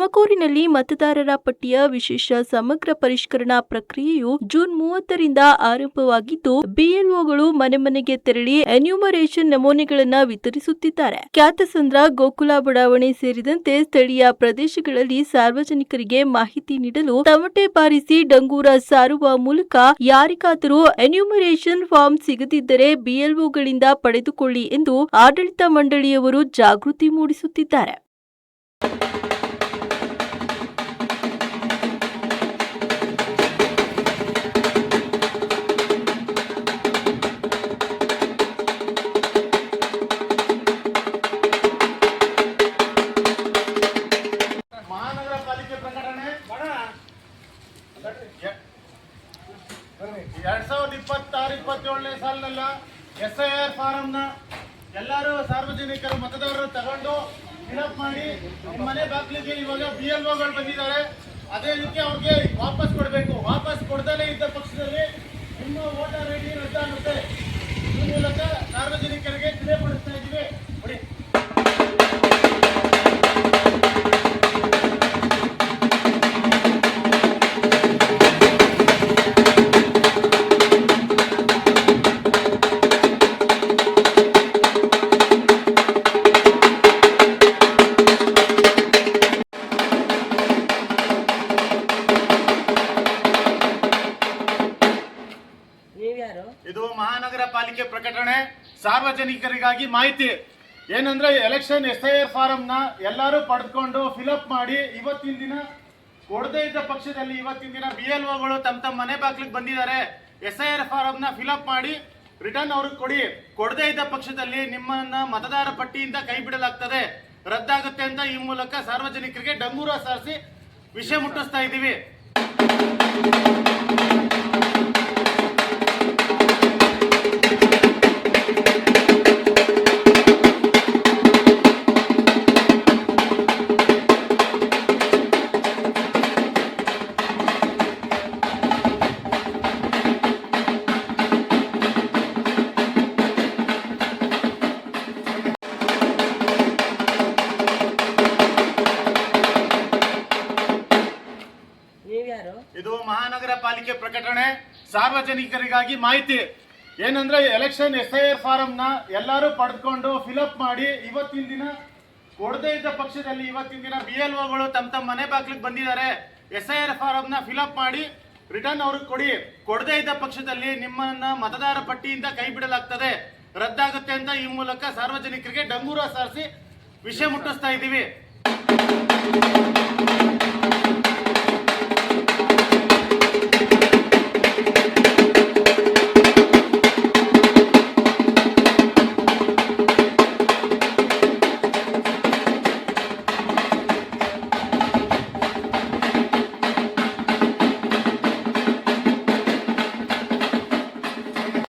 ತುಮಕೂರಿನಲ್ಲಿ ಮತದಾರರ ಪಟ್ಟಿಯ ವಿಶೇಷ ಸಮಗ್ರ ಪರಿಷ್ಕರಣಾ ಪ್ರಕ್ರಿಯೆಯು ಜೂನ್ 30ರಿಂದ ಆರಂಭವಾಗಿದ್ದು, ಬಿಎಲ್ಒಗಳು ಮನೆ ಮನೆಗೆ ತೆರಳಿ ಎನ್ಯೂಮರೇಷನ್ ನಮೂನೆಗಳನ್ನು ವಿತರಿಸುತ್ತಿದ್ದಾರೆ. ಖ್ಯಾತಸಂದ್ರ, ಗೋಕುಲ ಬಡಾವಣೆ ಸೇರಿದಂತೆ ಸ್ಥಳೀಯ ಪ್ರದೇಶಗಳಲ್ಲಿ ಸಾರ್ವಜನಿಕರಿಗೆ ಮಾಹಿತಿ ನೀಡಲು ತಮಟೆ ಬಾರಿಸಿ ಡಂಗೂರ ಸಾರುವ ಮೂಲಕ ಯಾರಿಗಾದರೂ ಎನ್ಯೂಮರೇಷನ್ ಫಾರ್ಮ್ ಸಿಗದಿದ್ದರೆ ಬಿಎಲ್ಒಗಳಿಂದ ಪಡೆದುಕೊಳ್ಳಿ ಎಂದು ಆಡಳಿತ ಮಂಡಳಿಯವರು ಜಾಗೃತಿ ಮೂಡಿಸುತ್ತಿದ್ದಾರೆ. ಮಹಾನಗರ ಪಾಲಿಕೆ ಪ್ರಕಟಣೆ 2026-27ನೇ ಸಾಲಿನಲ್ಲ SIR ಫಾರಂ ಎಲ್ಲರೂ ಸಾರ್ವಜನಿಕರು ಮತದಾರರು ತಗೊಂಡು ಫಿಲಪ್ ಮಾಡಿ ನಿಮ್ಮ ಮನೆ ಬಾಗಿಲಿಗೆ ಇವಾಗ BLOಗಳು ಬಂದಿದ್ದಾರೆ. ಅದೇ ರೀತಿ ಅವ್ರಿಗೆ ವಾಪಸ್ ಕೊಡಬೇಕು. ವಾಪಸ್ ಕೊಡದಲೇ ಇದ್ದ ಪಕ್ಷದಲ್ಲಿ ನಿಮ್ಮ ವೋಟರ್ ಐಡಿ ರದ್ದಾಗುತ್ತೆ. ಈ ಮೂಲಕ ಸಾರ್ವಜನಿಕರಿಗೆ ತಿಳಿಯಪಡಿಸ್ತಾ ಇದ್ದೀವಿ. ನೋಡಿ, ಇದು ಮಹಾನಗರ ಪಾಲಿಕೆ ಪ್ರಕಟಣೆ. ಸಾರ್ವಜನಿಕರಿಗಾಗಿ ಮಾಹಿತಿ ಏನಂದ್ರೆ, ಎಲೆಕ್ಷನ್ SIR ಫಾರಂನ ಎಲ್ಲರೂ ಪಡೆದುಕೊಂಡು ಫಿಲಪ್ ಮಾಡಿ ಇವತ್ತಿನ ದಿನ ಕೊಡದೇ ಇದ್ದ ಪಕ್ಷದಲ್ಲಿ ಇವತ್ತಿನ ದಿನ BLOಗಳು ತಮ್ಮ ಮನೆ ಬಾಗಿಲಿಗೆ ಬಂದಿದ್ದಾರೆ. SIR ಫಾರಂನ ಫಿಲಪ್ ಮಾಡಿ ರಿಟರ್ನ್ ಅವ್ರಿಗೆ ಕೊಡಿ. ಕೊಡದೇ ಇದ್ದ ಪಕ್ಷದಲ್ಲಿ ನಿಮ್ಮನ್ನ ಮತದಾರ ಪಟ್ಟಿಯಿಂದ ಕೈ ಬಿಡಲಾಗ್ತದೆ, ರದ್ದಾಗುತ್ತೆ ಅಂತ ಈ ಮೂಲಕ ಸಾರ್ವಜನಿಕರಿಗೆ ಡಂಗೂರ ಸಾರಿಸಿ ವಿಷಯ ಮುಟ್ಟಿಸ್ತಾ ಇದ್ದೀವಿ. ಇದು ಮಹಾನಗರ ಪಾಲಿಕೆ ಪ್ರಕಟಣೆ. ಸಾರ್ವಜನಿಕರಿಗಾಗಿ ಮಾಹಿತಿ ಏನಂದ್ರೆ, ಎಲೆಕ್ಷನ್ SIR ಫಾರಂನ ಎಲ್ಲರೂ ಪಡೆದುಕೊಂಡು ಫಿಲಪ್ ಮಾಡಿ ಇವತ್ತಿನ ದಿನ ಕೊಡದೇ ಇದ್ದ ಪಕ್ಷದಲ್ಲಿ ಇವತ್ತಿನ ದಿನ BLOಗಳು ತಮ್ಮ ಮನೆ ಬಾಗಿಲಿಗೆ ಬಂದಿದ್ದಾರೆ. SIR ಫಾರಂನ ಫಿಲಪ್ ಮಾಡಿ ರಿಟರ್ನ್ ಅವ್ರಿಗೆ ಕೊಡಿ. ಕೊಡದೇ ಇದ್ದ ಪಕ್ಷದಲ್ಲಿ ನಿಮ್ಮನ್ನ ಮತದಾರ ಪಟ್ಟಿಯಿಂದ ಕೈ ಬಿಡಲಾಗ್ತದೆ, ರದ್ದಾಗುತ್ತೆ ಅಂತ ಈ ಮೂಲಕ ಸಾರ್ವಜನಿಕರಿಗೆ ಡಂಗೂರ ಸಾರಿಸಿ ವಿಷಯ ಮುಟ್ಟಿಸ್ತಾ ಇದ್ದೀವಿ.